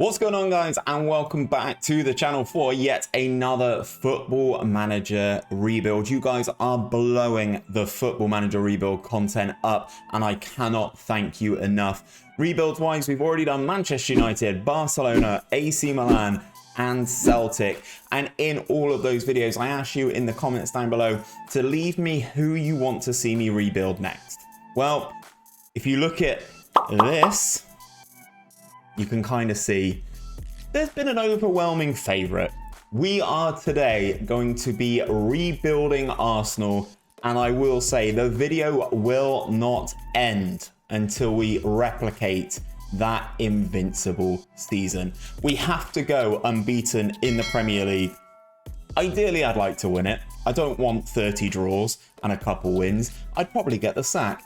What's going on, guys, and welcome back to the channel for yet another Football Manager rebuild. You guys are blowing the Football Manager rebuild content up, and I cannot thank you enough. Rebuild wise, we've already done Manchester United, Barcelona, AC Milan and Celtic, and in all of those videos I asked you in the comments down below to leave me who you want to see me rebuild next. Well, if you look at this, you can kind of see there's been an overwhelming favourite. We are today going to be rebuilding Arsenal, and I will say the video will not end until we replicate that invincible season. We have to go unbeaten in the Premier League. Ideally, I'd like to win it. I don't want 30 draws and a couple wins. I'd probably get the sack.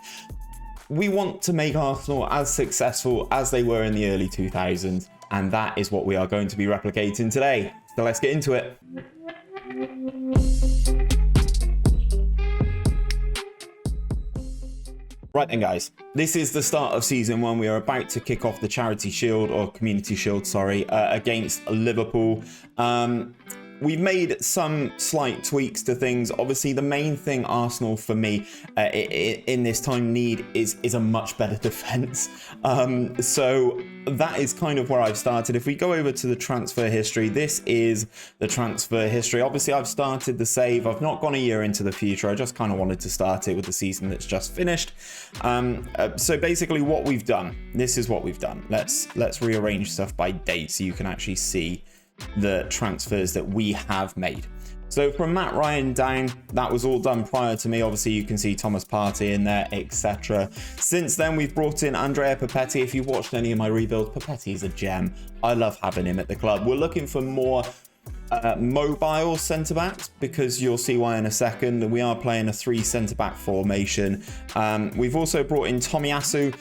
We want to make Arsenal as successful as they were in the early 2000s, and that is what we are going to be replicating today. So let's get into it. Right then, guys, this is the start of season one. We are about to kick off the Charity Shield, or Community Shield, sorry, against Liverpool. We've made some slight tweaks to things. Obviously, the main thing Arsenal for me in this time need is a much better defense. So that is kind of where I've started. If we go over to the transfer history, this is the transfer history. Obviously, I've started the save. I've not gone a year into the future. I just kind of wanted to start it with the season that's just finished. So basically what we've done, this is what we've done. Let's rearrange stuff by date so you can actually see the transfers that we have made. So from Matt Ryan down, that was all done prior to me. Obviously, you can see Thomas Partey in there, etc. Since then, we've brought in Andrea Papetti. If you've watched any of my rebuilds, Papetti's a gem. I love having him at the club. We're looking for more mobile centre-backs, because you'll see why in a second. We are playing a 3 centre-back formation. We've also brought in Tomiyasu,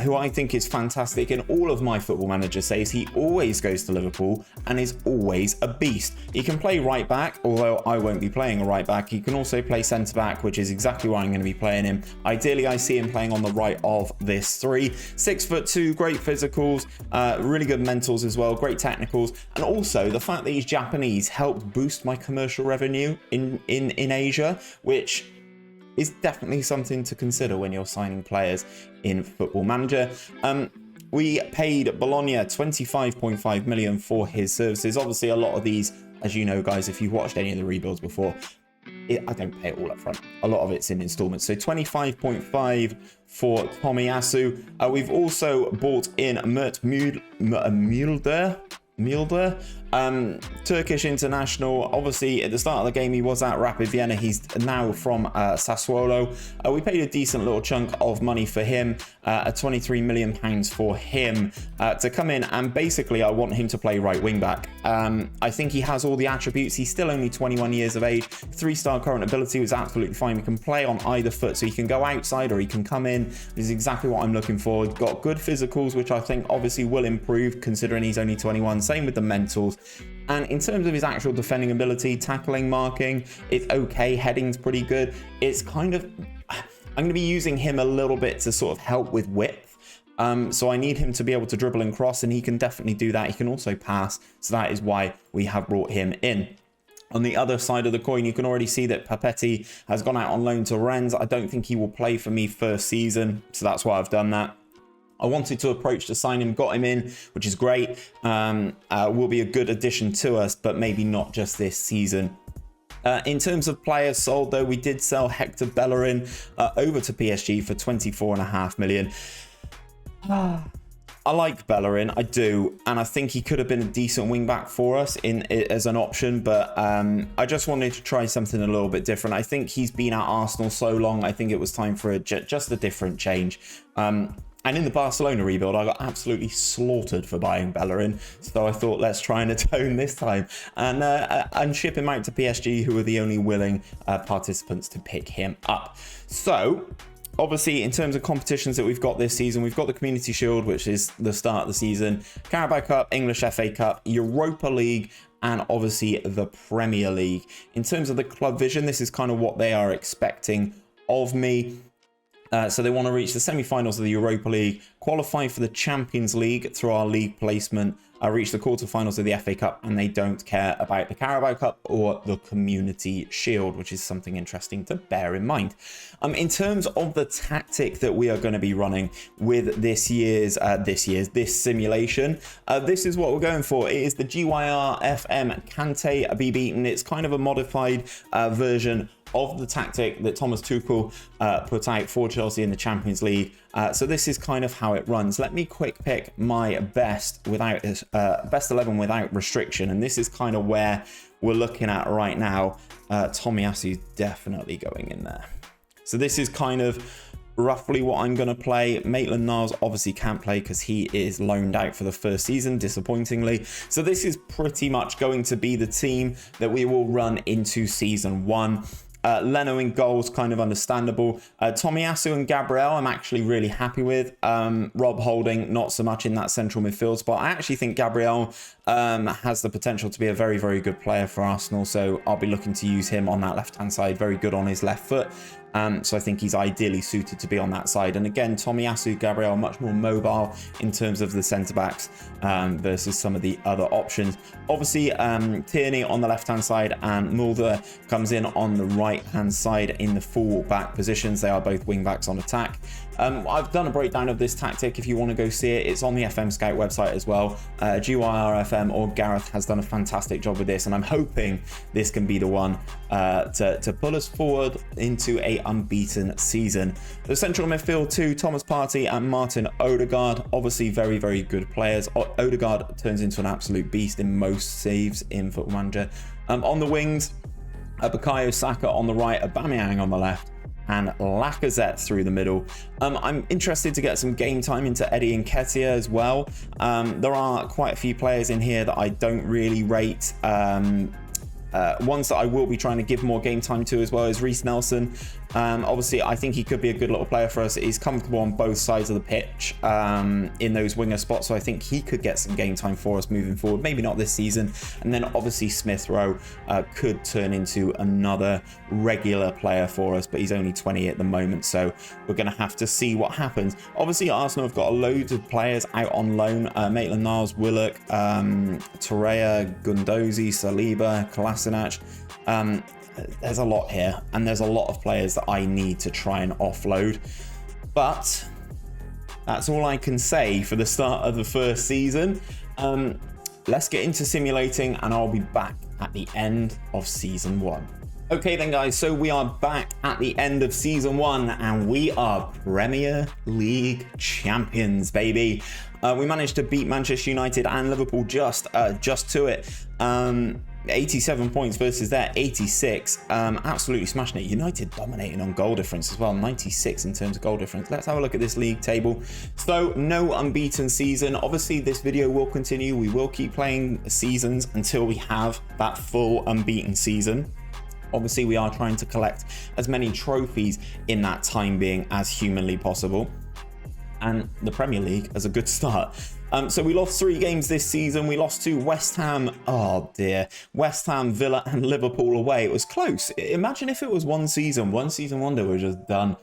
who I think is fantastic. In all of my Football Manager saves, he always goes to Liverpool and is always a beast. He can play right back, although I won't be playing a right back. He can also play centre-back, which is exactly why I'm going to be playing him. Ideally, I see him playing on the right of this 3. 6'2", great physicals, really good mentals as well, great technicals, and also the fact that he's Japanese helped boost my commercial revenue in Asia, which is definitely something to consider when you're signing players in Football Manager. We paid Bologna 25.5 million for his services. Obviously, a lot of these, as you know, guys, if you've watched any of the rebuilds before, I don't pay it all up front. A lot of it's in installments. So 25.5 for Tomiyasu. We've also bought in Mert Mulder, Turkish international. Obviously, at the start of the game, he was at Rapid Vienna. He's now from Sassuolo. We paid a decent little chunk of money for him, a £23 million for him to come in, and basically I want him to play right wing back. I think he has all the attributes. He's still only 21 years of age. 3-star current ability was absolutely fine. He can play on either foot, so he can go outside or he can come in. This is exactly what I'm looking for. He's got good physicals, which I think obviously will improve considering he's only 21. Same with the mentals. And in terms of his actual defending ability, tackling, marking, it's okay. Heading's pretty good. It's kind of, I'm going to be using him a little bit to sort of help with width. So I need him to be able to dribble and cross, and he can definitely do that. He can also pass. So that is why we have brought him in. On the other side of the coin, you can already see that Papetti has gone out on loan to Rennes. I don't think he will play for me first season. So that's why I've done that. I wanted to approach to sign him, got him in, which is great. Will be a good addition to us, but maybe not just this season. In terms of players sold, though, we did sell Hector Bellerin over to PSG for 24.5 million. I like Bellerin, I do, and I think he could have been a decent wing back for us as an option, but I just wanted to try something a little bit different. I think he's been at Arsenal so long, I think it was time for just a different change. And in the Barcelona rebuild, I got absolutely slaughtered for buying Bellerin. So I thought, let's try and atone this time and ship him out to PSG, who are the only willing participants to pick him up. So obviously, in terms of competitions that we've got this season, we've got the Community Shield, which is the start of the season, Carabao Cup, English FA Cup, Europa League, and obviously the Premier League. In terms of the club vision, this is kind of what they are expecting of me. So they want to reach the semi-finals of the Europa League, qualify for the Champions League through our league placement, reach the quarterfinals of the FA Cup, and they don't care about the Carabao Cup or the Community Shield, which is something interesting to bear in mind. In terms of the tactic that we are going to be running with this simulation, this is what we're going for. It is the GYR FM Kante Be Beaten. It's kind of a modified version of the tactic that Thomas Tuchel put out for Chelsea in the Champions League. So this is kind of how it runs. Let me quick pick my best 11 without restriction, and this is kind of where we're looking at right now. Tomiyasu's definitely going in there. So this is kind of roughly what I'm going to play. Maitland-Niles obviously can't play because he is loaned out for the first season, disappointingly. So this is pretty much going to be the team that we will run into season 1. Leno in goals, kind of understandable. Tomiyasu and Gabriel, I'm actually really happy with. Rob Holding, not so much in that central midfield spot. I actually think Gabriel has the potential to be a very, very good player for Arsenal. So I'll be looking to use him on that left-hand side. Very good on his left foot. So I think he's ideally suited to be on that side. And again, Tomiyasu, Gabriel, much more mobile in terms of the centre-backs versus some of the other options. Obviously, Tierney on the left-hand side and Mulder comes in on the right-hand side in the full-back positions. They are both wing-backs on attack. I've done a breakdown of this tactic. If you want to go see it, it's on the FM Scout website as well. GYRFM or Gareth has done a fantastic job with this, and I'm hoping this can be the one to pull us forward into a unbeaten season. The central midfield too, Thomas Partey and Martin Odegaard, obviously very, very good players. Odegaard turns into an absolute beast in most saves in Football Manager. On the wings, Bukayo Saka on the right, Aubameyang on the left, and Lacazette through the middle. I'm interested to get some game time into Eddie Nketiah as well. There are quite a few players in here that I don't really rate. Ones that I will be trying to give more game time to as well is Reece Nelson. Obviously, I think he could be a good little player for us. He's comfortable on both sides of the pitch in those winger spots, so I think he could get some game time for us moving forward. Maybe not this season. And then obviously Smith Rowe could turn into another regular player for us, but he's only 20 at the moment, so we're going to have to see what happens. Obviously, Arsenal have got a load of players out on loan. Maitland-Niles, Willock, Torreira, Gundozi, Saliba, Kolasinac. There's a lot here, and there's a lot of players that I need to try and offload, but that's all I can say for the start of the first season. Let's get into simulating, and I'll be back at the end of season 1. Okay then guys, so we are back at the end of season 1, and we are Premier League champions, baby. We managed to beat Manchester United and Liverpool just to it. 87 points versus their 86. Absolutely smashing it. United dominating on goal difference as well. 96 in terms of goal difference. Let's have a look at this league table. So no unbeaten season. Obviously this video will continue. We will keep playing seasons until we have that full unbeaten season. Obviously we are trying to collect as many trophies in that time being as humanly possible. And the Premier League as a good start. So we lost 3 games this season. We lost to West Ham. Oh dear. West Ham, Villa and Liverpool away. It was close. Imagine if it was one season wonder, we're just done.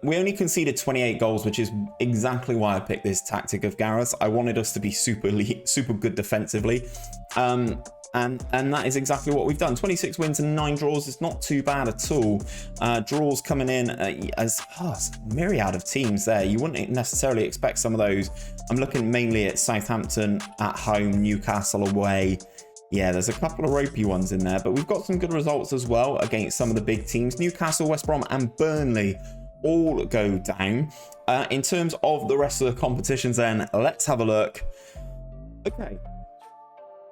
We only conceded 28 goals, which is exactly why I picked this tactic of Gareth. I wanted us to be super good defensively. And that is exactly what we've done. 26 wins and 9 draws is not too bad at all. Draws coming in as a myriad of teams there. You wouldn't necessarily expect some of those. I'm looking mainly at Southampton at home, Newcastle away. Yeah, there's a couple of ropey ones in there, but we've got some good results as well against some of the big teams. Newcastle, West Brom and Burnley all go down. In terms of the rest of the competitions then, let's have a look.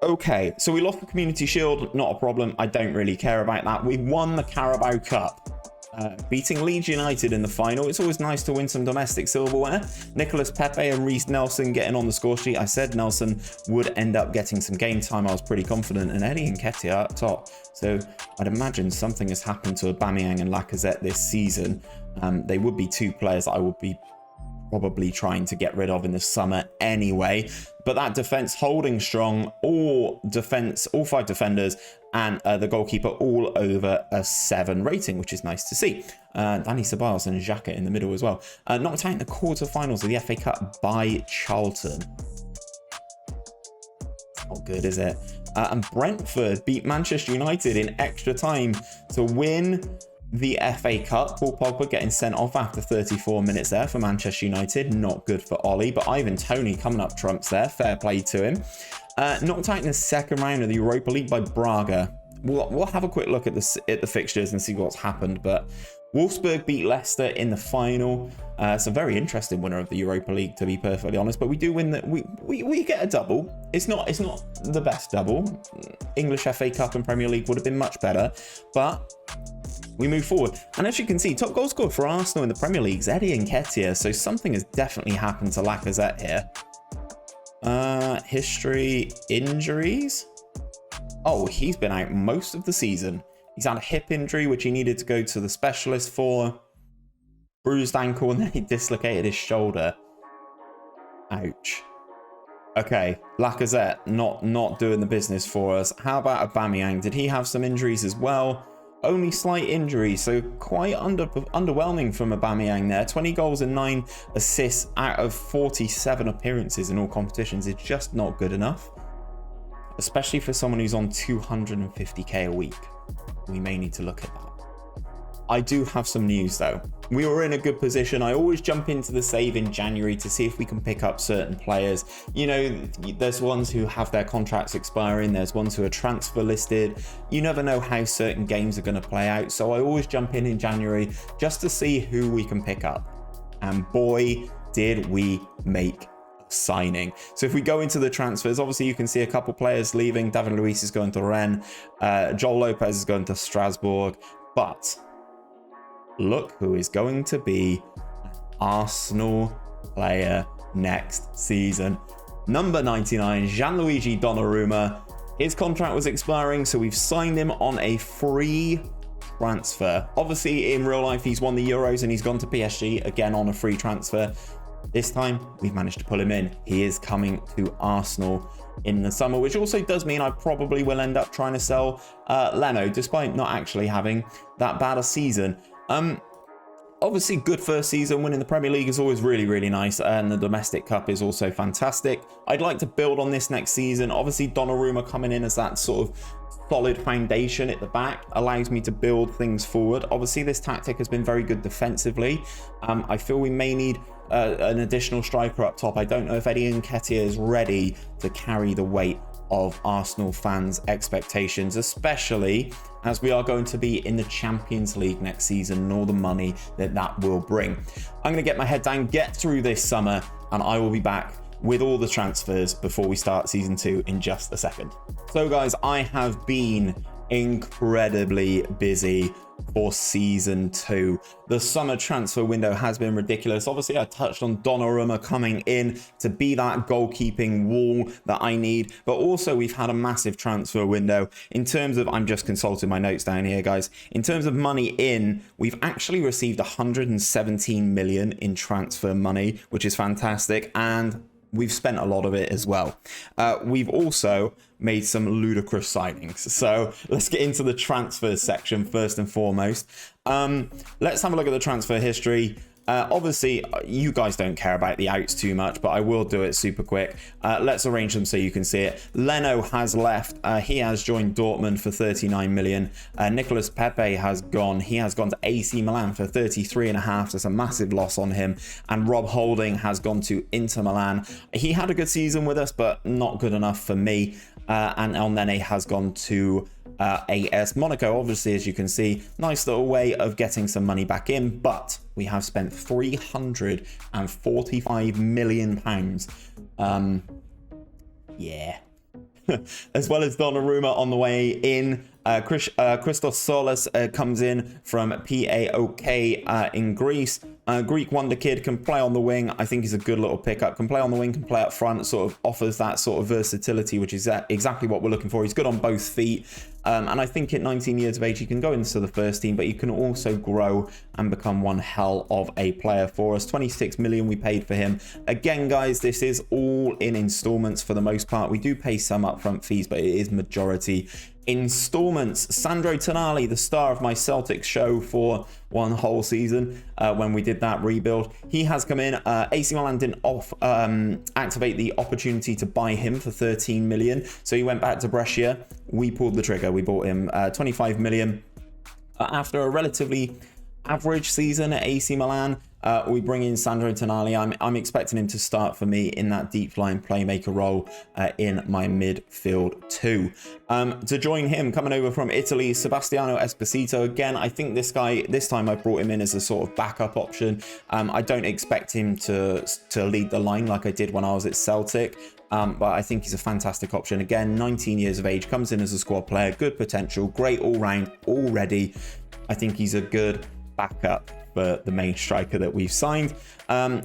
Okay, so we lost the Community Shield, not a problem. I don't really care about that. We won the Carabao Cup, beating Leeds United in the final. It's always nice to win some domestic silverware. Nicholas Pepe and Reece Nelson getting on the score sheet. I said Nelson would end up getting some game time. I was pretty confident. And Eddie Nketiah up top. So I'd imagine something has happened to Aubameyang and Lacazette this season. They would be 2 players that I would be probably trying to get rid of in the summer anyway. But that defense holding strong, all 5 defenders and the goalkeeper all over a 7 rating, which is nice to see. Danny Ceballos and Xhaka in the middle as well. Knocked out in the quarterfinals of the FA Cup by Charlton. not good, is it? And Brentford beat Manchester United in extra time to win the FA Cup. Paul Pogba getting sent off after 34 minutes there for Manchester United. Not good for Ollie, but Ivan Toney coming up trumps there. Fair play to him. Knocked out in the second round of the Europa League by Braga. We'll have a quick look at the fixtures and see what's happened, but Wolfsburg beat Leicester in the final. It's a very interesting winner of the Europa League, to be perfectly honest, but we do win that. We get a double. It's not the best double. English FA Cup and Premier League would have been much better, but we move forward. And as you can see, top goal scorer for Arsenal in the Premier League is Eddie Nketiah, so something has definitely happened to Lacazette here. History, injuries. Oh, he's been out most of the season. He's had a hip injury, which he needed to go to the specialist for. Bruised ankle, and then he dislocated his shoulder. Ouch. Okay, Lacazette not doing the business for us. How about Aubameyang? Did he have some injuries as well? Only slight injuries, so quite underwhelming from Aubameyang there. 20 goals and 9 assists out of 47 appearances in all competitions is just not good enough. Especially for someone who's on 250k a week. We may need to look at that. I do have some news though. We were in a good position. I always jump into the save in January to see if we can pick up certain players. You know, there's ones who have their contracts expiring. There's ones who are transfer listed. You never know how certain games are going to play out. So I always jump in January just to see who we can pick up. And boy, did we make signing. So if we go into the transfers, obviously you can see a couple players leaving. David Luiz is going to Rennes. Joel Lopez is going to Strasbourg. But look who is going to be an Arsenal player next season. Number 99, Gianluigi Donnarumma. His contract was expiring, so we've signed him on a free transfer. Obviously, in real life, he's won the Euros and he's gone to PSG again on a free transfer. This time, we've managed to pull him in. He is coming to Arsenal in the summer, which also does mean I probably will end up trying to sell Leno, despite not actually having that bad a season. Obviously, good first season. Winning the Premier League is always really, really nice, and the Domestic Cup is also fantastic. I'd like to build on this next season. Obviously, Donnarumma coming in as that sort of solid foundation at the back allows me to build things forward. Obviously, this tactic has been very good defensively. I feel we may need an additional striker up top. I don't know if Eddie Nketiah is ready to carry the weight of Arsenal fans' expectations, especially as we are going to be in the Champions League next season and all the money that will bring. I'm going to get my head down, get through this summer, and I will be back with all the transfers before we start season 2 in just a second. So guys, I have been incredibly busy for season 2. The summer transfer window has been ridiculous. Obviously, I touched on Donnarumma coming in to be that goalkeeping wall that I need, but also we've had a massive transfer window in terms of, I'm just consulting my notes down here, guys. In terms of money in, we've actually received 117 million in transfer money, which is fantastic, and we've spent a lot of it as well. We've also made some ludicrous signings. So let's get into the transfers section first and foremost. Let's have a look at the transfer history. Obviously, you guys don't care about the outs too much, but I will do it super quick. Let's arrange them so you can see it. Leno has left. He has joined Dortmund for 39 million. Nicolas Pepe has gone. He has gone to AC Milan for 33.5. That's a massive loss on him. And Rob Holding has gone to Inter Milan. He had a good season with us, but not good enough for me. And El Nene has gone to AS Monaco. Obviously, as you can see, nice little way of getting some money back in, but we have spent 345 million pounds. Yeah. As well as Donnarumma on the way in. Christos Solis comes in from PAOK in Greece. Greek wonder kid, can play on the wing. I think he's a good little pickup. Can play on the wing, can play up front, sort of offers that sort of versatility, which is exactly what we're looking for. He's good on both feet. And I think at 19 years of age, he can go into the first team, but he can also grow and become one hell of a player for us. 26 million we paid for him. Again, guys, this is all in installments for the most part. We do pay some upfront fees, but it is majority installments. Sandro Tonali, the star of my Celtics show for one whole season when we did that rebuild, he has come in. AC Milan didn't activate the opportunity to buy him for 13 million, so he went back to Brescia. We pulled the trigger. We bought him 25 million after a relatively average season at AC Milan. We bring in Sandro Tonali. I'm expecting him to start for me in that deep line playmaker role in my midfield too. To join him, coming over from Italy, Sebastiano Esposito. Again, I think this guy, this time I brought him in as a sort of backup option. I don't expect him to lead the line like I did when I was at Celtic. But I think he's a fantastic option. Again, 19 years of age, comes in as a squad player, good potential, great all-round already. I think he's a good backup for the main striker that we've signed.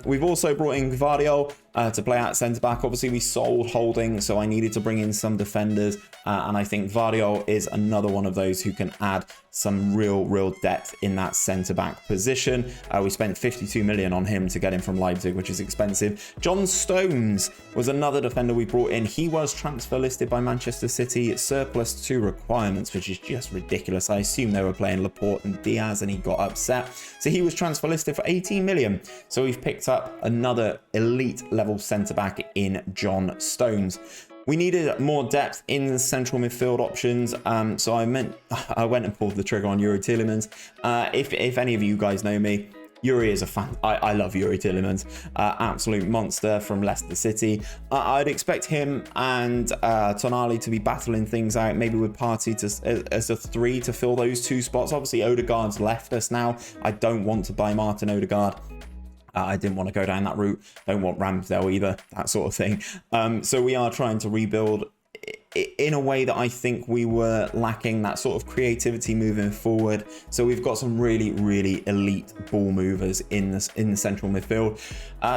We've also brought in Gvardiol to play at centre-back. Obviously, we sold Holding, so I needed to bring in some defenders. And I think Gvardiol is another one of those who can add some real depth in that centre-back position. We spent 52 million on him to get him from Leipzig, which is expensive. John Stones was another defender we brought in. He was transfer listed by Manchester City, surplus to requirements, which is just ridiculous. I assume they were playing Laporte and Diaz, and he got upset. So he was transfer listed for 18 million. So we've picked up another elite level centre-back in John Stones. We needed more depth in the central midfield options, so I went and pulled the trigger on Yuri Tielemans. If any of you guys know me, Yuri is a fan. I love Yuri Tielemans, absolute monster from Leicester City. I'd expect him and Tonali to be battling things out, maybe with Partey as a 3 to fill those 2 spots. Obviously, Odegaard's left us now. I don't want to buy Martin Odegaard. I didn't want to go down that route. Don't want Ramsdale either, that sort of thing. So we are trying to rebuild in a way that I think we were lacking that sort of creativity moving forward. So we've got some really elite ball movers in the central midfield.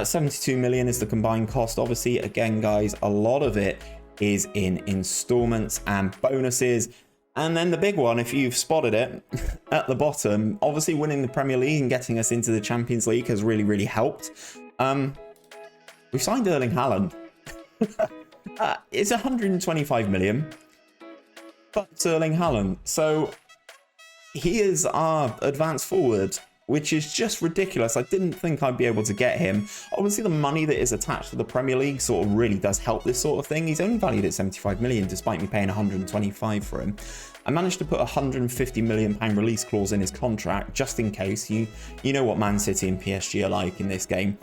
72 million is the combined cost. Obviously, again, guys, a lot of it is in installments and bonuses. And then the big one, if you've spotted it at the bottom, obviously winning the Premier League and getting us into the Champions League has really helped. We've signed Erling Haaland. It's 125 million, but it's Erling Haaland. So he is our advanced forward, which is just ridiculous. I didn't think I'd be able to get him. Obviously, the money that is attached to the Premier League sort of really does help this sort of thing. He's only valued at 75 million, despite me paying 125 for him. I managed to put a 150 million pound release clause in his contract, just in case. You know what Man City and PSG are like in this game.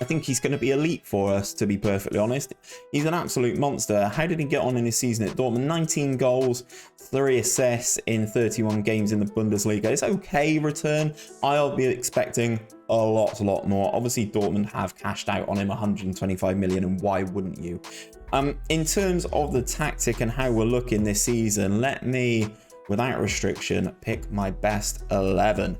I think he's going to be elite for us, to be perfectly honest. He's an absolute monster. How did he get on in his season at Dortmund? 19 goals, 3 assists in 31 games in the Bundesliga. It's okay return. I'll be expecting a lot more. Obviously, Dortmund have cashed out on him 125 million, and why wouldn't you? In terms of the tactic and how we're looking this season, let me, without restriction, pick my best 11.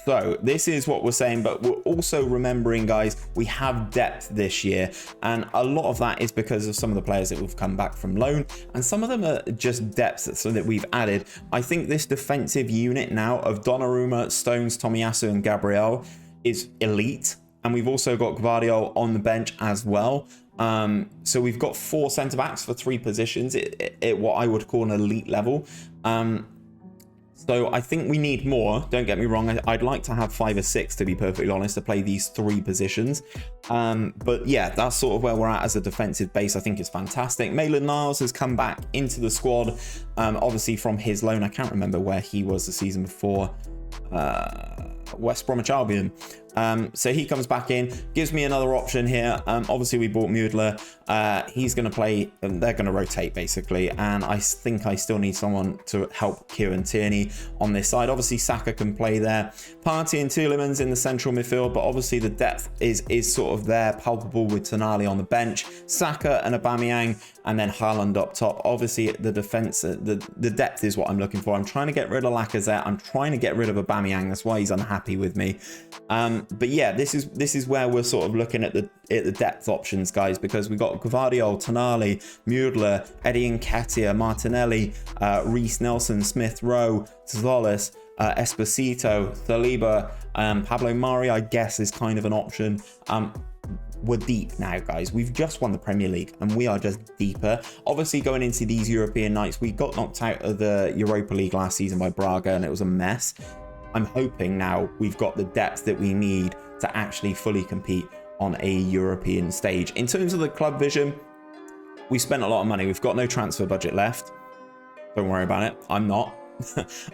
So this is what we're saying, but we're also remembering, guys, we have depth this year, and a lot of that is because of some of the players that have come back from loan, and some of them are just depth so that we've added. I think this defensive unit now of Donnarumma, Stones, Tomiyasu and Gabriel is elite, and we've also got Gvardiol on the bench as well. So we've got 4 centre-backs for 3 positions at what I would call an elite level. So I think we need more. Don't get me wrong. I'd like to have 5 or 6, to be perfectly honest, to play these 3 positions. But yeah, that's sort of where we're at as a defensive base. I think it's fantastic. Maitland-Niles has come back into the squad, obviously from his loan. I can't remember where he was the season before. West Bromwich Albion. So he comes back in, gives me another option here. Obviously we bought Müdler. He's going to play, and they're going to rotate basically, and I think I still need someone to help Kieran Tierney on this side. Obviously Saka can play there. Partey and Tielemans in the central midfield, but obviously the depth is sort of there, palpable with Tonali on the bench, Saka and Aubameyang, and then Haaland up top. Obviously the defense, the depth is what I'm looking for. I'm trying to get rid of Lacazette. I'm trying to get rid of Aubameyang. That's why he's unhappy with me. But yeah, this is where we're sort of looking at the depth options, guys, because we got Gvardiol, Tonali, Müdler, Eddie Nketiah, Martinelli, Reece Nelson, Smith Rowe, Zolis, Esposito, Saliba, Pablo Mari, I guess, is kind of an option. we're deep now, guys. We've just won the Premier League and we are just deeper. Obviously, going into these European nights, we got knocked out of the Europa League last season by Braga and it was a mess. I'm hoping now we've got the depth that we need to actually fully compete on a European stage. In terms of the club vision, we spent a lot of money. We've got no transfer budget left. Don't worry about it. I'm not.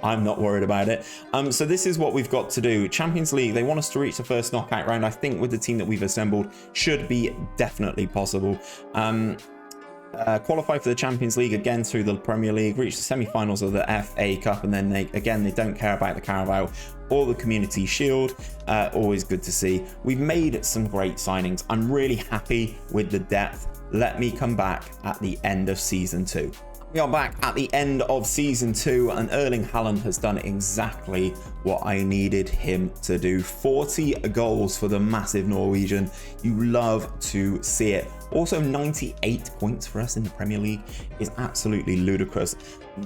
I'm not worried about it. So this is what we've got to do. Champions League, they want us to reach the first knockout round. I think with the team that we've assembled, should be definitely possible. Qualify for the Champions League again through the Premier League, reach the semi-finals of the FA Cup, and then they don't care about the Carabao or the Community Shield. Always good to see. We've made some great signings. I'm really happy with the depth. Let me come back at the end of season 2. We are back at the end of season 2 and Erling Haaland has done exactly what I needed him to do. 40 goals for the massive Norwegian. You love to see it. Also 98 points for us in the Premier League is absolutely ludicrous.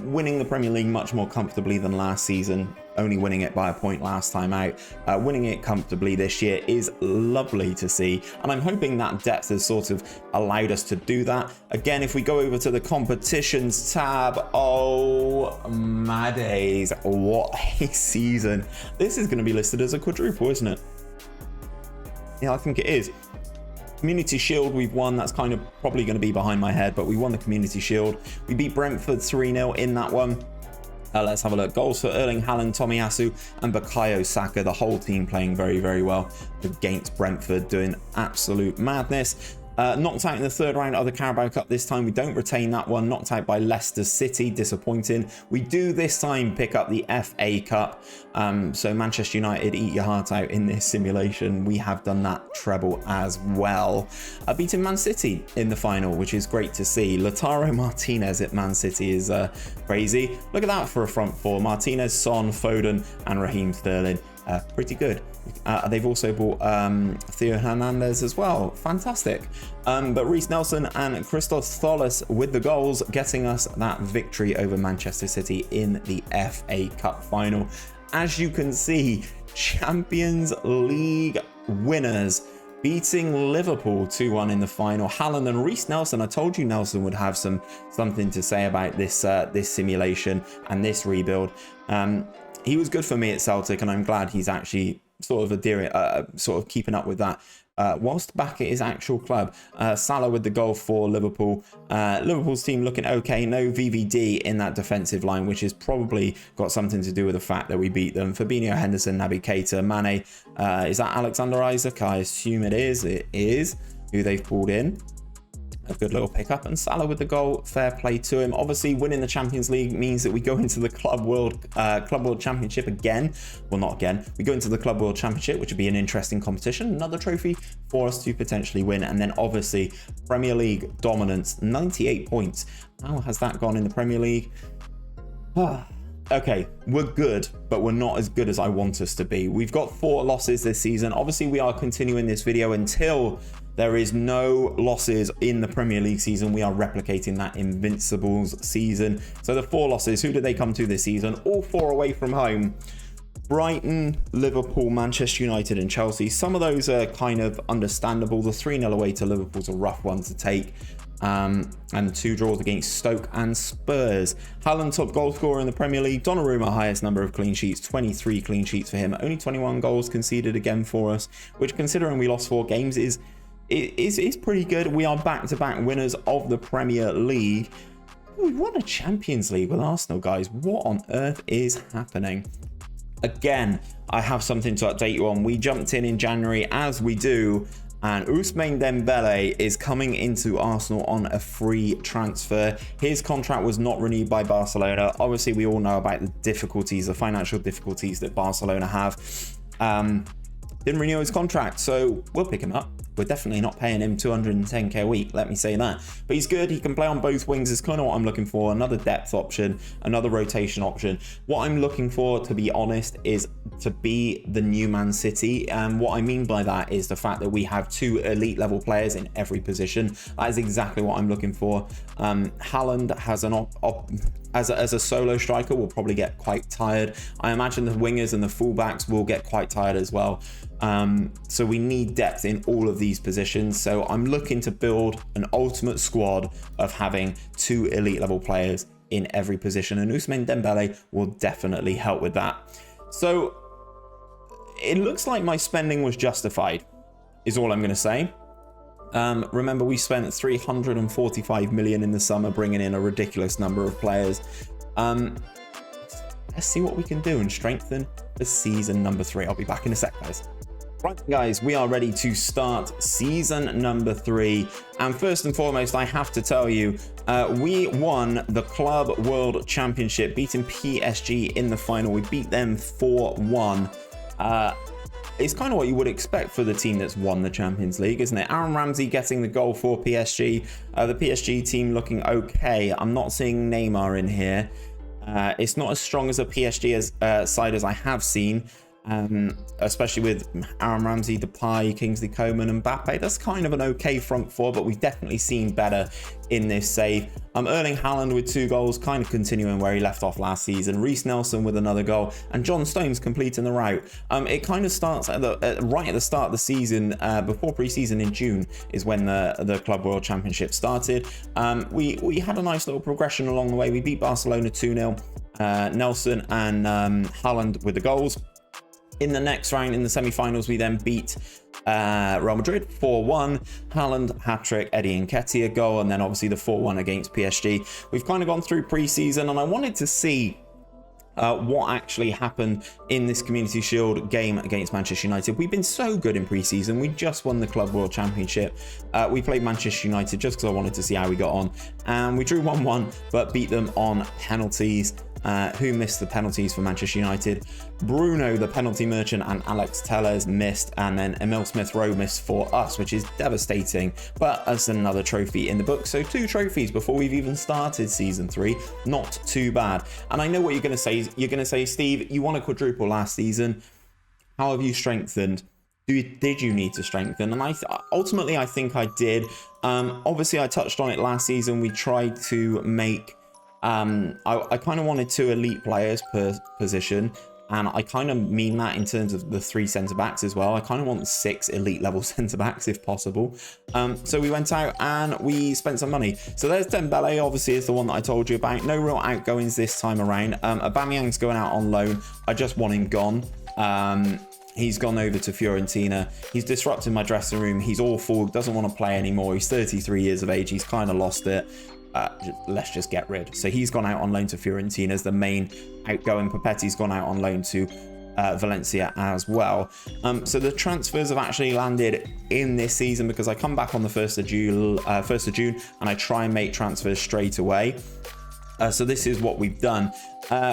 Winning the Premier League much more comfortably than last season, only winning it by a point last time out. Winning it comfortably this year is lovely to see, and I'm hoping that depth has sort of allowed us to do that. Again, if we go over to the competitions tab, oh my days, what a season. This is going to be listed as a quadruple, isn't it? Yeah, I think it is. Community Shield we've won. That's kind of probably going to be behind my head, but we won the Community Shield. We beat Brentford 3-0 in that one. Let's have a look. Goals for Erling Haaland, Tomiyasu and Bukayo Saka. The whole team playing very, very well against Brentford, doing absolute madness. Knocked out in the third round of the Carabao Cup this time. We don't retain that one. Knocked out by Leicester City. Disappointing. We do this time pick up the FA Cup. So Manchester United, eat your heart out in this simulation. We have done that treble as well. Beating Man City in the final, which is great to see. Lautaro Martinez at Man City is crazy. Look at that for a front four. Martinez, Son, Foden and Raheem Sterling. Pretty good. They've also bought Theo Hernandez as well. Fantastic. But Reece Nelson and Christos Tholis with the goals, getting us that victory over Manchester City in the FA Cup final. As you can see, Champions League winners, beating Liverpool 2-1 in the final. Haaland and Reece Nelson. I told you Nelson would have something to say about this this simulation and this rebuild. He was good for me at Celtic, and I'm glad he's actually sort of keeping up with that whilst back at his actual club. Salah with the goal for Liverpool. Liverpool's team looking okay. No VVD in that defensive line, which has probably got something to do with the fact that we beat them. Fabinho, Henderson, Naby Keita, Mane. Is that Alexander Isak? I assume it is. It is who they've pulled in. A good little pickup, and Salah with the goal. Fair play to him. Obviously, winning the Champions League means that we go into the Club World Championship again. Well, not again. We go into the Club World Championship, which would be an interesting competition. Another trophy for us to potentially win. And then obviously, Premier League dominance, 98 points. How has that gone in the Premier League? Okay, we're good, but we're not as good as I want us to be. We've got 4 losses this season. Obviously, we are continuing this video until there is no losses in the Premier League season. We are replicating that Invincibles season. So the 4 losses, who did they come to this season? All 4 away from home. Brighton, Liverpool, Manchester United and Chelsea. Some of those are kind of understandable. The 3-0 away to Liverpool's a rough one to take. And 2 draws against Stoke and Spurs. Haaland, top goal scorer in the Premier League. Donnarumma, highest number of clean sheets, 23 clean sheets for him. Only 21 goals conceded again for us, which, considering we lost 4 games, is pretty good. We are back-to-back winners of the Premier League. We won a Champions League with Arsenal, guys. What on earth is happening? Again, I have something to update you on. We jumped in January, as we do, and Ousmane Dembele is coming into Arsenal on a free transfer. His contract was not renewed by Barcelona. Obviously, we all know about the difficulties, the financial difficulties that Barcelona have. Didn't renew his contract, so we'll pick him up. We're definitely not paying him 210k a week, let me say that. But he's good, he can play on both wings, is kind of what I'm looking for. Another depth option, another rotation option. What I'm looking for, to be honest, is to be the new Man City. And what I mean by that is the fact that we have 2 elite level players in every position. That is exactly what I'm looking for. Haaland has an as a solo striker will probably get quite tired. I imagine the wingers and the fullbacks will get quite tired as well. So we need depth in all of these positions. So I'm looking to build an ultimate squad of having 2 elite level players in every position, and Ousmane Dembele will definitely help with that. So it looks like my spending was justified, is all I'm going to say. Remember, we spent 345 million in the summer, bringing in a ridiculous number of players. Let's see what we can do and strengthen the season number 3. I'll be back in a sec, guys. Right, guys, we are ready to start season number 3. And first and foremost, I have to tell you, we won the Club World Championship, beating PSG in the final. We beat them 4-1. It's kind of what you would expect for the team that's won the Champions League, isn't it? Aaron Ramsey getting the goal for PSG. The PSG team looking okay. I'm not seeing Neymar in here. It's not as strong as a PSG side as I have seen. Especially with Aaron Ramsey, Depay, Kingsley Coman and Mbappe. That's kind of an okay front four, but we've definitely seen better in this save. Erling Haaland with 2 goals, kind of continuing where he left off last season. Reece Nelson with another goal, and John Stones completing the route. It kind of starts right at the start of the season, before pre-season in June is when the Club World Championship started. We had a nice little progression along the way. We beat Barcelona 2-0, Nelson and Haaland with the goals. In the next round, in the semi-finals, we then beat Real Madrid 4-1. Haaland hat-trick, Eddie Nketiah goal, and then obviously the 4-1 against PSG. We've kind of gone through pre-season, and I wanted to see what actually happened in this Community Shield game against Manchester United. We've been so good in pre-season. We just won the Club World Championship. We played Manchester United just because I wanted to see how we got on, and we drew 1-1 but beat them on penalties. Who missed the penalties for Manchester United? Bruno, the penalty merchant, and Alex Telles missed, and then Emil Smith-Rowe missed for us, which is devastating, but that's another trophy in the book. So 2 trophies before we've even started season 3. Not too bad. And I know what you're going to say. You're going to say, Steve, you won a quadruple last season. How have you strengthened? Did you need to strengthen? And ultimately, I think I did. Obviously, I touched on it last season. We tried to make... I kind of wanted 2 elite players per position, and I kind of mean that in terms of the 3 centre-backs as well. I kind of want 6 elite level centre-backs if possible. So we went out and we spent some money. So there's Dembele, obviously, is the one that I told you about. No real outgoings this time around. Aubameyang's going out on loan. I just want him gone. He's gone over to Fiorentina. He's disrupted my dressing room. He's awful, doesn't want to play anymore. He's 33 years of age. He's kind of lost it. Let's just get rid. So he's gone out on loan to Fiorentina as the main outgoing. Papetti's gone out on loan to Valencia as well. So the transfers have actually landed in this season because I come back on the 1st of June and I try and make transfers straight away. So this is what we've done.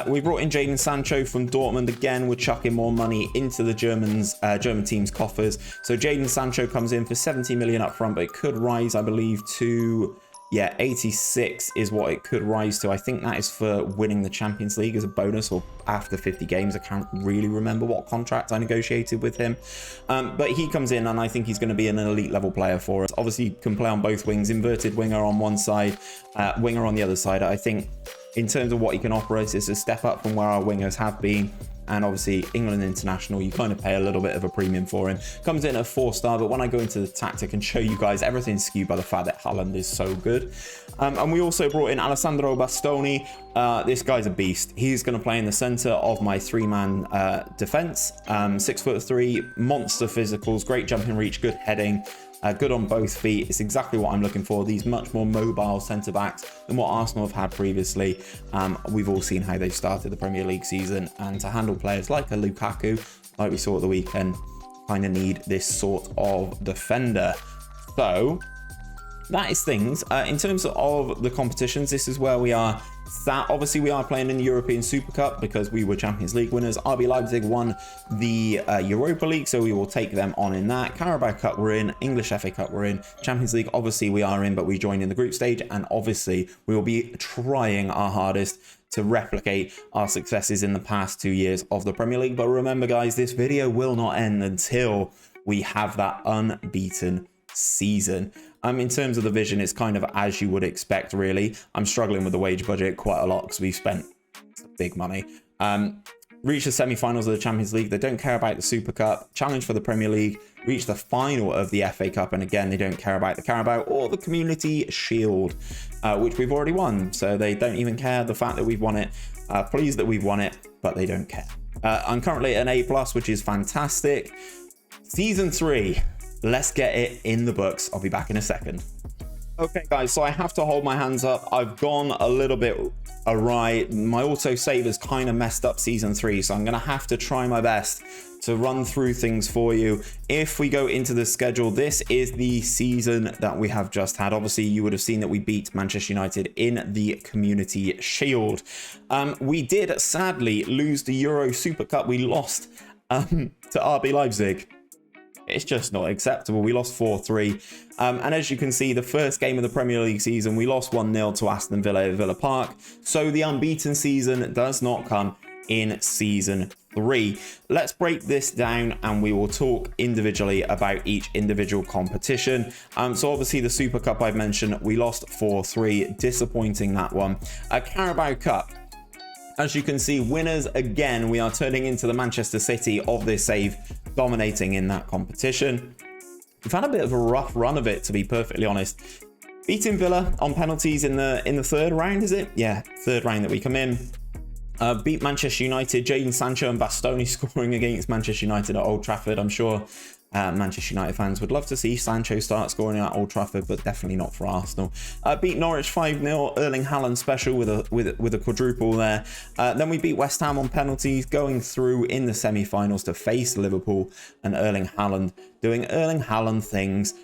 We brought in Jadon Sancho from Dortmund. Again, we're chucking more money into the German team's coffers. So Jadon Sancho comes in for 70 million up front, but it could rise, I believe, to... 86 is what it could rise to. I think that is for winning the Champions League as a bonus, or after 50 games. I can't really remember what contract I negotiated with him. But he comes in and I think he's going to be an elite level player for us. Obviously, can play on both wings, inverted winger on one side, winger on the other side. I think in terms of what he can operate, it's a step up from where our wingers have been. And obviously, England international, you kind of pay a little bit of a premium for him. Comes in at 4-star, but when I go into the tactic and show you guys, everything's skewed by the fact that Haaland is so good. And we also brought in Alessandro Bastoni. This guy's a beast. He's going to play in the centre of my 3-man defence. 6'3", monster physicals, great jumping reach, good heading. Good on both feet. It's exactly what I'm looking for. These much more mobile centre-backs than what Arsenal have had previously. We've all seen how they've started the Premier League season, and to handle players like a Lukaku, like we saw at the weekend, kind of need this sort of defender. So that is things. In terms of the competitions, this is where we are sat. Obviously, we are playing in the European Super Cup because we were Champions League winners. RB Leipzig won the Europa League, so we will take them on in that. Carabao Cup we're in, English FA Cup we're in, Champions League obviously we are in, but we joined in the group stage, and obviously we will be trying our hardest to replicate our successes in the past 2 years of the Premier League. But remember, guys, this video will not end until we have that unbeaten season. In terms of the vision, it's kind of as you would expect, really. I'm struggling with the wage budget quite a lot because we've spent big money. reach the semi-finals of the Champions League. They don't care about the Super Cup, challenge for the Premier League, reach the final of the FA Cup, and again, they don't care about the Carabao or the Community Shield, which we've already won. So they don't even care the fact that we've won it. Pleased that we've won it, but they don't care. I'm currently an A+, which is fantastic. Season 3, let's get it in the books. I'll be back in a second. Okay, guys, so I have to hold my hands up. I've gone a little bit awry. My autosave has kind of messed up season 3, so I'm going to have to try my best to run through things for you. If we go into the schedule, this is the season that we have just had. Obviously, you would have seen that we beat Manchester United in the Community Shield. We did sadly lose the Euro Super Cup. We lost to RB Leipzig. It's just not acceptable. We lost 4-3. And as you can see, the first game of the Premier League season, we lost 1-0 to Aston Villa at Villa Park. So the unbeaten season does not come in season 3. Let's break this down and we will talk individually about each individual competition. So obviously the Super Cup I've mentioned, we lost 4-3, disappointing that one. Carabao Cup, as you can see, winners again. We are turning into the Manchester City of this save, dominating in that competition. We've had a bit of a rough run of it, to be perfectly honest. Beating Villa on penalties in the third round, is it? Yeah, third round that we come in. Beat Manchester United, Jadon Sancho and Bastoni scoring against Manchester United at Old Trafford. I'm sure Manchester United fans would love to see Sancho start scoring at Old Trafford, but definitely not for Arsenal. Beat Norwich 5-0, Erling Haaland special with a quadruple there. Then we beat West Ham on penalties, going through in the semi-finals to face Liverpool, and Erling Haaland doing Erling Haaland things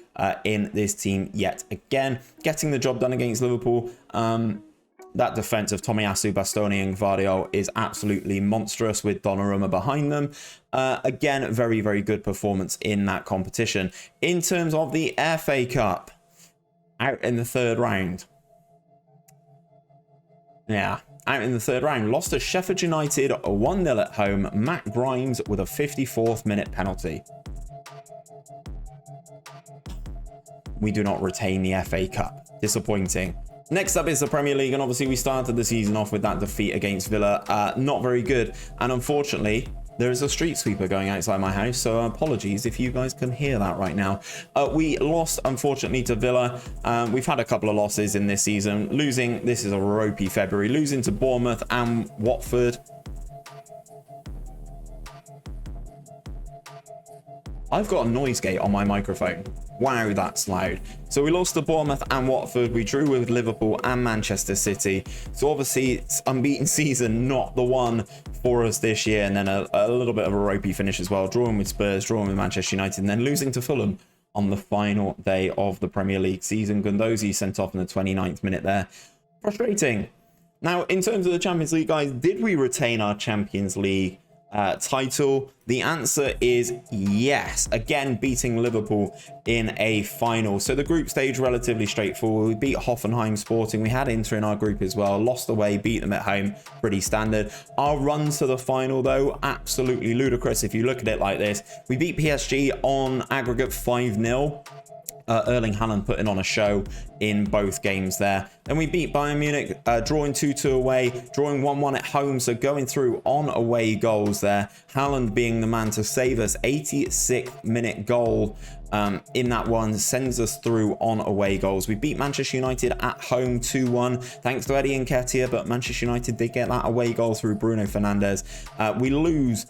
in this team yet again, getting the job done against Liverpool. That defense of Tomiyasu, Bastoni and Gvardiol is absolutely monstrous with Donnarumma behind them. Again, very, very good performance in that competition. In terms of the FA Cup, out in the third round. Yeah, out in the third round. Lost to Sheffield United 1-0 at home. Matt Grimes with a 54th minute penalty. We do not retain the FA Cup. Disappointing. Next up is the Premier League, and obviously we started the season off with that defeat against Villa. Not very good, and unfortunately there is a street sweeper going outside my house, so apologies if you guys can hear that right now. We lost, unfortunately, to Villa. We've had a couple of losses in this season. Losing, this is a ropey February, losing to Bournemouth and Watford. I've got a noise gate on my microphone. Wow, that's loud. So we lost to Bournemouth and Watford. We drew with Liverpool and Manchester City. So obviously it's unbeaten season, not the one for us this year. And then a little bit of a ropey finish as well. Drawing with Spurs, drawing with Manchester United, and then losing to Fulham on the final day of the Premier League season. Guendouzi sent off in the 29th minute there. Frustrating. Now, in terms of the Champions League, guys, did we retain our Champions League title? The answer is yes. Again, beating Liverpool in a final. So the group stage, relatively straightforward. We beat Hoffenheim Sporting. We had Inter in our group as well. Lost away, beat them at home. Pretty standard. Our run to the final, though, absolutely ludicrous if you look at it like this. We beat PSG on aggregate 5-0. Erling Haaland putting on a show in both games there. Then we beat Bayern Munich, drawing 2-2 away, drawing 1-1 at home, so going through on away goals there. Haaland being the man to save us. 86th minute goal in that one sends us through on away goals. We beat Manchester United at home 2-1 thanks to Eddie Nketiah, but Manchester United did get that away goal through Bruno Fernandes. We lose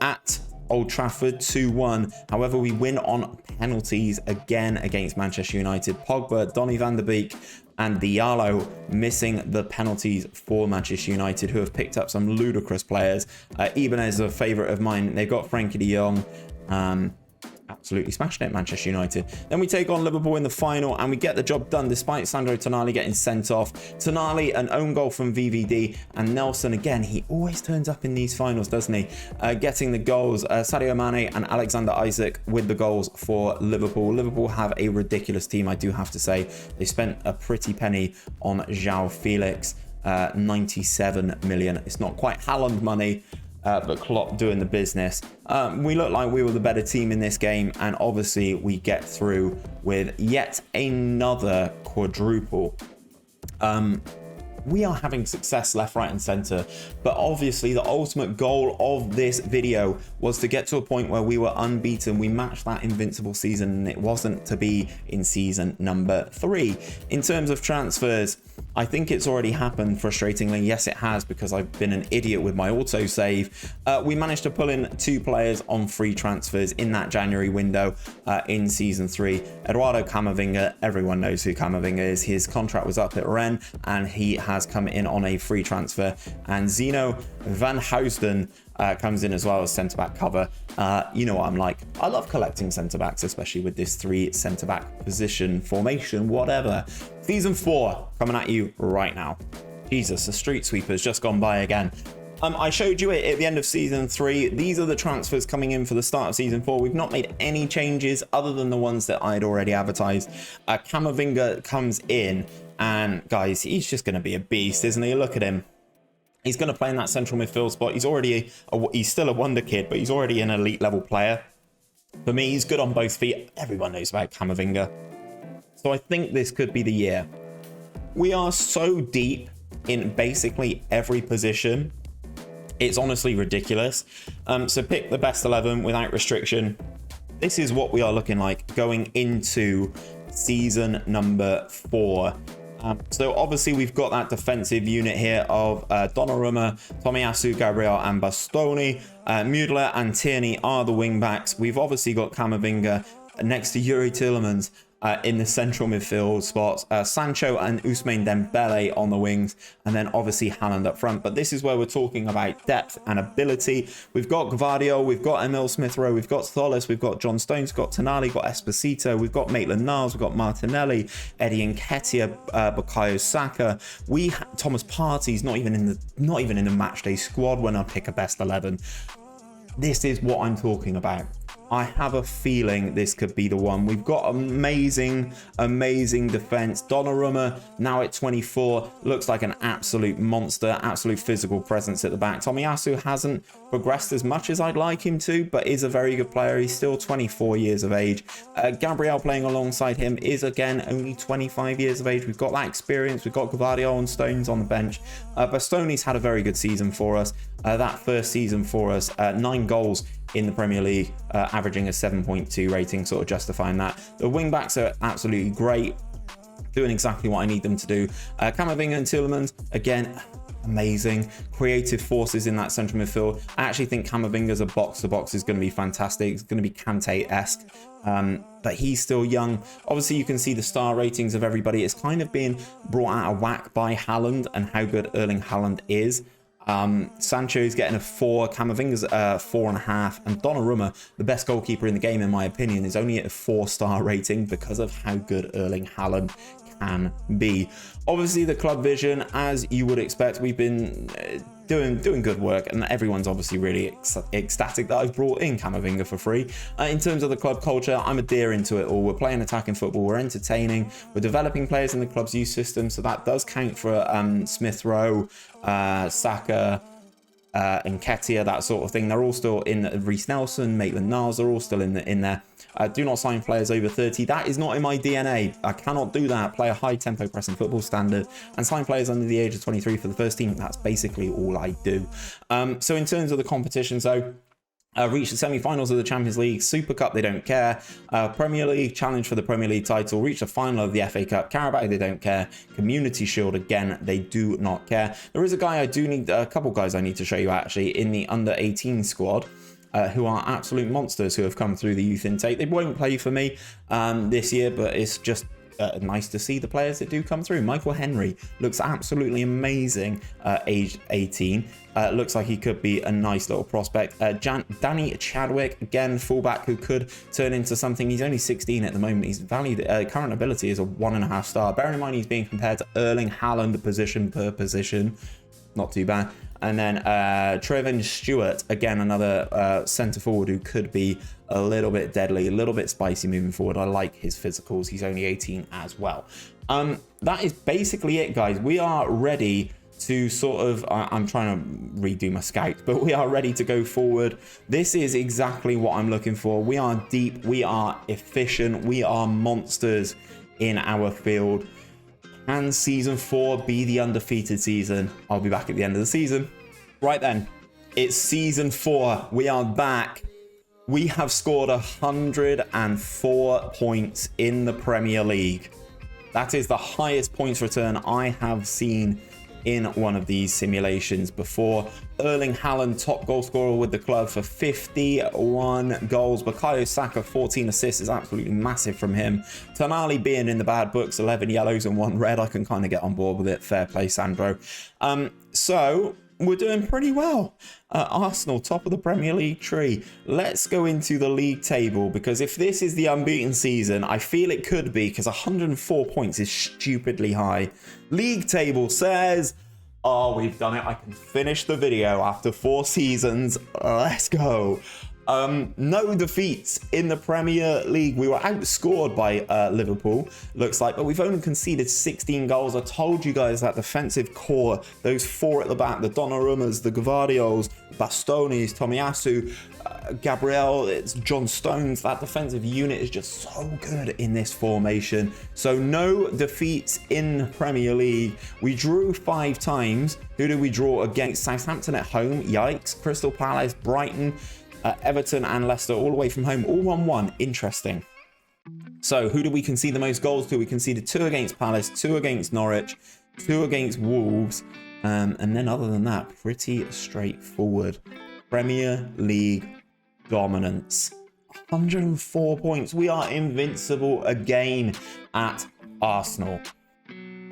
at Old Trafford 2-1. However, we win on penalties again against Manchester United. Pogba, Donny van der Beek and Diallo missing the penalties for Manchester United, who have picked up some ludicrous players. Even as a favourite of mine, they've got Frankie de Jong. Absolutely smashing it, Manchester United. Then we take on Liverpool in the final and we get the job done despite Sandro Tonali getting sent off. Tonali, an own goal from VVD, and Nelson, again, he always turns up in these finals, doesn't he? Getting the goals. Sadio Mane and Alexander Isak with the goals for Liverpool. Liverpool have a ridiculous team, I do have to say. They spent a pretty penny on João Felix. 97 million. It's not quite Haaland money, but Klopp doing the business. We look like we were the better team in this game, and obviously we get through with yet another quadruple. We are having success left, right, and center. But obviously, the ultimate goal of this video was to get to a point where we were unbeaten. We matched that invincible season, and it wasn't to be in season number 3. In terms of transfers, I think it's already happened, frustratingly. Yes, it has, because I've been an idiot with my autosave. We managed to pull in 2 players on free transfers in that January window in season 3. Eduardo Camavinga, everyone knows who Camavinga is. His contract was up at Rennes, and he has come in on a free transfer. And Zeno van Housden comes in as well as centre-back cover. You know what I'm like. I love collecting centre-backs, especially with this 3 centre-back position, formation, whatever. Season 4 coming at you right now. Jesus, the street sweeper's just gone by again. I showed you it at the end of season 3. These are the transfers coming in for the start of season 4. We've not made any changes other than the ones that I'd already advertised. Camavinga comes in, and guys, he's just going to be a beast, isn't he? Look at him. He's going to play in that central midfield spot. He's still a wonder kid, but he's already an elite level player. For me, he's good on both feet. Everyone knows about Camavinga. So I think this could be the year. We are so deep in basically every position. It's honestly ridiculous. So pick the best 11 without restriction. This is what we are looking like going into season number 4. So obviously we've got that defensive unit here of Donnarumma, Tomiyasu, Gabriel and Bastoni. Müller and Tierney are the wing backs. We've obviously got Camavinga next to Yuri Tielemans in the central midfield spots, Sancho and Ousmane Dembele on the wings, and then obviously Haaland up front. But this is where we're talking about depth and ability. We've got Gvardiol, we've got Emil Smith-Rowe, we've got Tholis, we've got John Stones, we've got Tonali, we've got Esposito, we've got Maitland-Niles, we've got Martinelli, Eddie Nketiah, Bukayo Saka. Thomas Partey's not even in the matchday squad when I pick a best 11. This is what I'm talking about. I have a feeling this could be the one. We've got amazing, amazing defense. Donnarumma, now at 24, looks like an absolute monster, absolute physical presence at the back. Tomiyasu hasn't progressed as much as I'd like him to, but is a very good player. He's still 24 years of age. Gabriel playing alongside him is, again, only 25 years of age. We've got that experience. We've got Gvardiol and Stones on the bench. Bastoni's had a very good season for us. That first season for us, 9 goals in the Premier League, averaging a 7.2 rating, sort of justifying that. The wing backs are absolutely great, doing exactly what I need them to do. Camavinga and Tielemans, again, amazing. Creative forces in that central midfield. I actually think Camavinga's a box-to-box is going to be fantastic. It's going to be Kante-esque. But he's still young. Obviously, you can see the star ratings of everybody. It's kind of being brought out of whack by Haaland and how good Erling Haaland is. Sancho's getting a 4, Camavinga's 4.5, and Donnarumma, the best goalkeeper in the game in my opinion, is only at a 4-star rating because of how good Erling Haaland can be. Obviously the club vision, as you would expect, we've been doing good work, and everyone's obviously really ecstatic that I've brought in Camavinga for free. In terms of the club culture, I'm a deer into it all. We're playing attacking football, we're entertaining, we're developing players in the club's youth system, so that does count for Smith-Rowe, Saka, Nketiah, that sort of thing. They're all still in. Reece Nelson, Maitland-Niles, they're all still in there. Do not sign players over 30. That is not in my DNA. I cannot do that. Play a high tempo pressing football standard and sign players under the age of 23 for the first team. That's basically all I do. So in terms of the competitions though, reach the semi-finals of the Champions League, Super Cup, they don't care. Premier League, challenge for the Premier League title, reach the final of the FA Cup, Carabao, they don't care. Community Shield, again, they do not care. There is a couple guys I need to show you actually in the under 18 squad. Who are absolute monsters who have come through the youth intake. They won't play for me this year, but it's just nice to see the players that do come through. Michael Henry looks absolutely amazing, aged 18. Looks like he could be a nice little prospect. Danny Chadwick, again, fullback who could turn into something. He's only 16 at the moment. He's valued, current ability is a 1.5 star. Bearing in mind he's being compared to Erling Haaland position per position. Not too bad. And then Trevin Stewart, again, another centre forward who could be a little bit deadly, a little bit spicy moving forward. I like his physicals. He's only 18 as well. That is basically it, guys. We are ready to sort of, I'm trying to redo my scout, but we are ready to go forward. This is exactly what I'm looking for. We are deep, we are efficient, we are monsters in our field. Can season 4 be the undefeated season? I'll be back at the end of the season. Right then, it's season 4. We are back. We have scored 104 points in the Premier League. That is the highest points return I have seen in one of these simulations before. Erling Haaland, top goal scorer with the club for 51 goals. Bukayo Saka, 14 assists is absolutely massive from him. Tonali being in the bad books, 11 yellows and 1 red. I can kind of get on board with it. Fair play, Sandro. So we're doing pretty well. Arsenal, top of the Premier League tree. Let's go into the league table, because if this is the unbeaten season, I feel it could be, because 104 points is stupidly high. League table says, oh, we've done it. I can finish the video after 4 seasons. Let's go. No defeats in the Premier League. We were outscored by Liverpool, looks like, but we've only conceded 16 goals. I told you guys that defensive core, those 4 at the back, the Donnarummas, the Gvardiols, Bastonis, Tomiyasu, Gabriel, it's John Stones. That defensive unit is just so good in this formation. So no defeats in the Premier League. We drew 5 times. Who did we draw against? Southampton at home. Yikes. Crystal Palace, Brighton, Everton and Leicester all away from home, all 1-1. Interesting. So who did we concede the most goals to? We conceded 2 against Palace, 2 against Norwich, 2 against Wolves, and then other than that, pretty straightforward. Premier League dominance. 104 points. We are invincible again at Arsenal.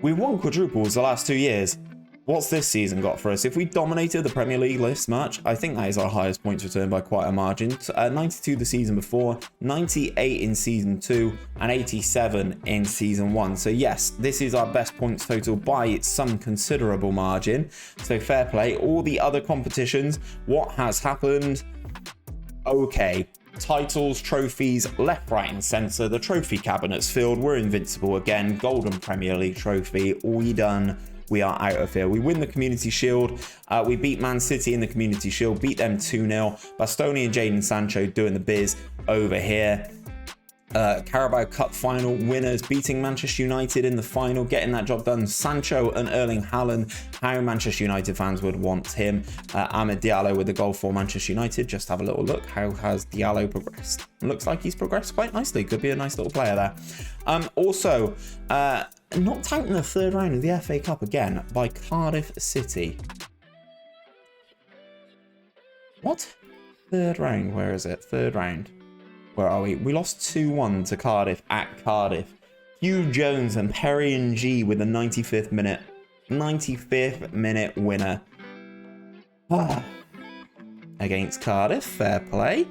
We won quadruples the last 2 years. What's this season got for us? If we dominated the Premier League this much, I think that is our highest points return by quite a margin. 92 the season before, 98 in season 2, and 87 in season 1. So yes, this is our best points total by some considerable margin. So fair play. All the other competitions, what has happened? Okay. Titles, trophies, left, right and centre. The trophy cabinet's filled. We're invincible again. Golden Premier League trophy. We done. We are out of here. We win the Community Shield. We beat Man City in the Community Shield. Beat them 2-0. Bastoni and Jadon Sancho doing the biz over here. Carabao Cup final winners, beating Manchester United in the final, getting that job done. Sancho and Erling Haaland, how Manchester United fans would want him. Amad Diallo with the goal for Manchester United. Just have a little look. How has Diallo progressed? Looks like he's progressed quite nicely. Could be a nice little player there. Also, knocked out in the 3rd round of the FA Cup again by Cardiff City. What? 3rd round? Where is it? 3rd round. Where are we? We lost 2-1 to Cardiff at Cardiff. Hugh Jones and Perry and G with the 95th minute winner. Against Cardiff, fair play.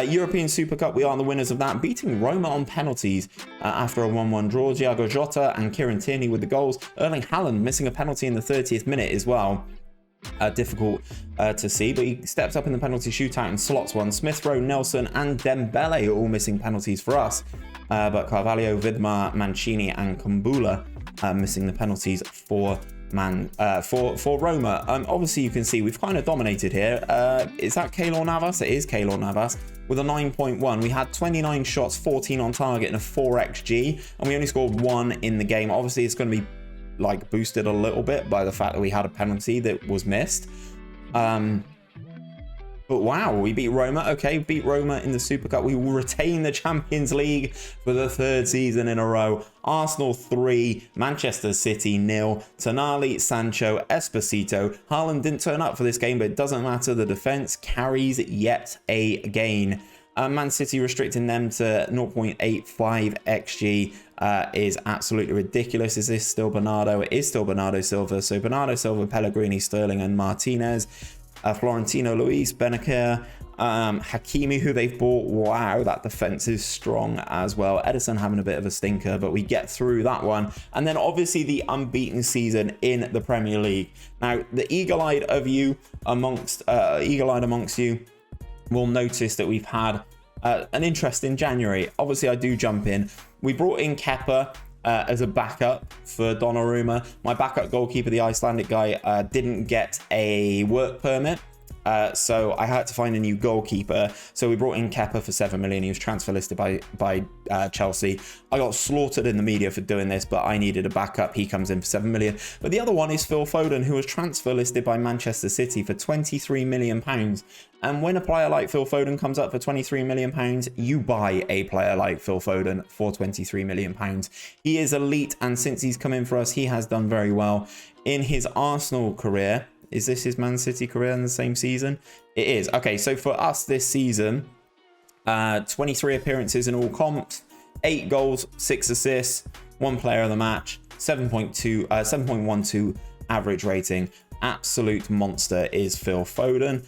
European Super Cup, we are the winners of that, beating Roma on penalties after a 1-1 draw. Thiago Jota and Kieran Tierney with the goals. Erling Haaland missing a penalty in the 30th minute as well. Difficult to see, but he steps up in the penalty shootout and slots one. Smith Rowe, Nelson and Dembele are all missing penalties for us, but Carvalho, Vidmar, Mancini and Kumbula missing the penalties for Roma. Obviously you can see we've kind of dominated here. Is that Keylor Navas? It is Keylor Navas with a 9.1. We had 29 shots, 14 on target and a 4xg, and we only scored 1 in the game. Obviously it's going to be like boosted a little bit by the fact that we had a penalty that was missed. But wow, we beat Roma. Okay, beat Roma in the Super Cup. We will retain the Champions League for the 3rd season in a row. Arsenal 3, Manchester City 0. Tonali, Sancho, Esposito. Haaland didn't turn up for this game, but it doesn't matter. The defense carries yet again. Man City restricting them to 0.85 xg is absolutely ridiculous. Is this still Bernardo? It is still Bernardo Silva. So Bernardo Silva, Pellegrini, Sterling and Martinez. Florentino Luis, Benacer, Hakimi, who they've bought. Wow, that defense is strong as well. Edison having a bit of a stinker, but we get through that one. And then obviously the unbeaten season in the Premier League. Now, the eagle-eyed amongst you will notice that we've had an interesting January. Obviously, I do jump in. We brought in Kepa as a backup for Donnarumma. My backup goalkeeper, the Icelandic guy, didn't get a work permit. So I had to find a new goalkeeper. So we brought in Kepa for 7 million. He was transfer listed by Chelsea. I got slaughtered in the media for doing this, but I needed a backup. He comes in for 7 million. But the other one is Phil Foden, who was transfer listed by Manchester City for 23 million pounds. And when a player like Phil Foden comes up for 23 million pounds, you buy a player like Phil Foden for 23 million pounds. He is elite, and since he's come in for us, he has done very well. In his Arsenal career, is this his Man City career in the same season? It is. Okay, so for us this season, 23 appearances in all comps, 8 goals, 6 assists, 1 player of the match, 7.12 average rating. Absolute monster is Phil Foden.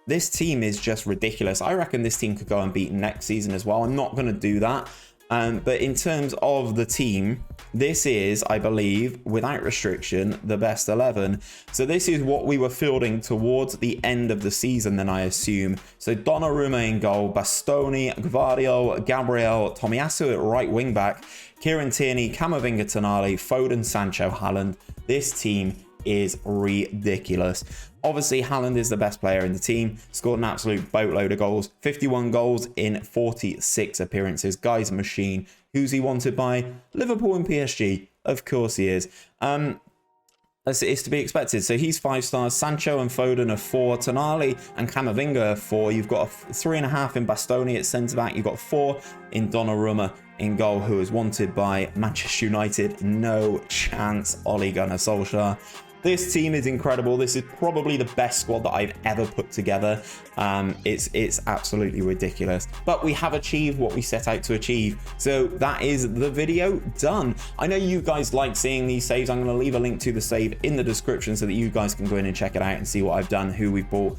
This team is just ridiculous. I reckon this team could go unbeaten next season as well. I'm not going to do that. But in terms of the team, this is, I believe, without restriction, the best 11. So this is what we were fielding towards the end of the season, then I assume. So Donnarumma in goal, Bastoni, Gvardiol, Gabriel, Tomiyasu at right wing back, Kieran Tierney, Camavinga, Tonali, Foden, Sancho, Haaland. This team is ridiculous. Obviously, Haaland is the best player in the team, scored an absolute boatload of goals, 51 goals in 46 appearances. Guy's a machine. Who's he wanted by? Liverpool and PSG. Of course he is. As it is to be expected. So he's 5 stars. Sancho and Foden are 4. Tonali and Camavinga are 4. You've got a 3.5 in Bastoni at centre-back. You've got 4 in Donnarumma in goal, who is wanted by Manchester United. No chance, Ole Gunnar Solskjaer. This team is incredible. This is probably the best squad that I've ever put together. It's absolutely ridiculous. But we have achieved what we set out to achieve. So that is the video done. I know you guys like seeing these saves. I'm going to leave a link to the save in the description so that you guys can go in and check it out and see what I've done, who we've bought.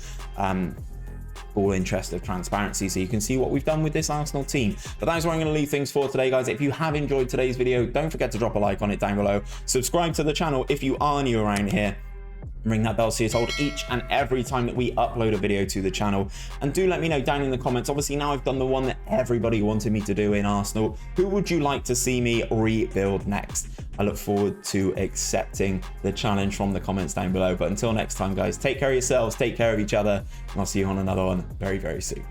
All interest of transparency, so you can see what we've done with this Arsenal team. But that is where I'm going to leave things for today, guys. If you have enjoyed today's video, don't forget to drop a like on it down below. Subscribe to the channel if you are new around here. Ring that bell so you're told each and every time that we upload a video to the channel. And do let me know down in the comments. Obviously, now I've done the one that everybody wanted me to do in Arsenal. Who would you like to see me rebuild next? I look forward to accepting the challenge from the comments down below. But until next time, guys, take care of yourselves, take care of each other, and I'll see you on another one very, very soon.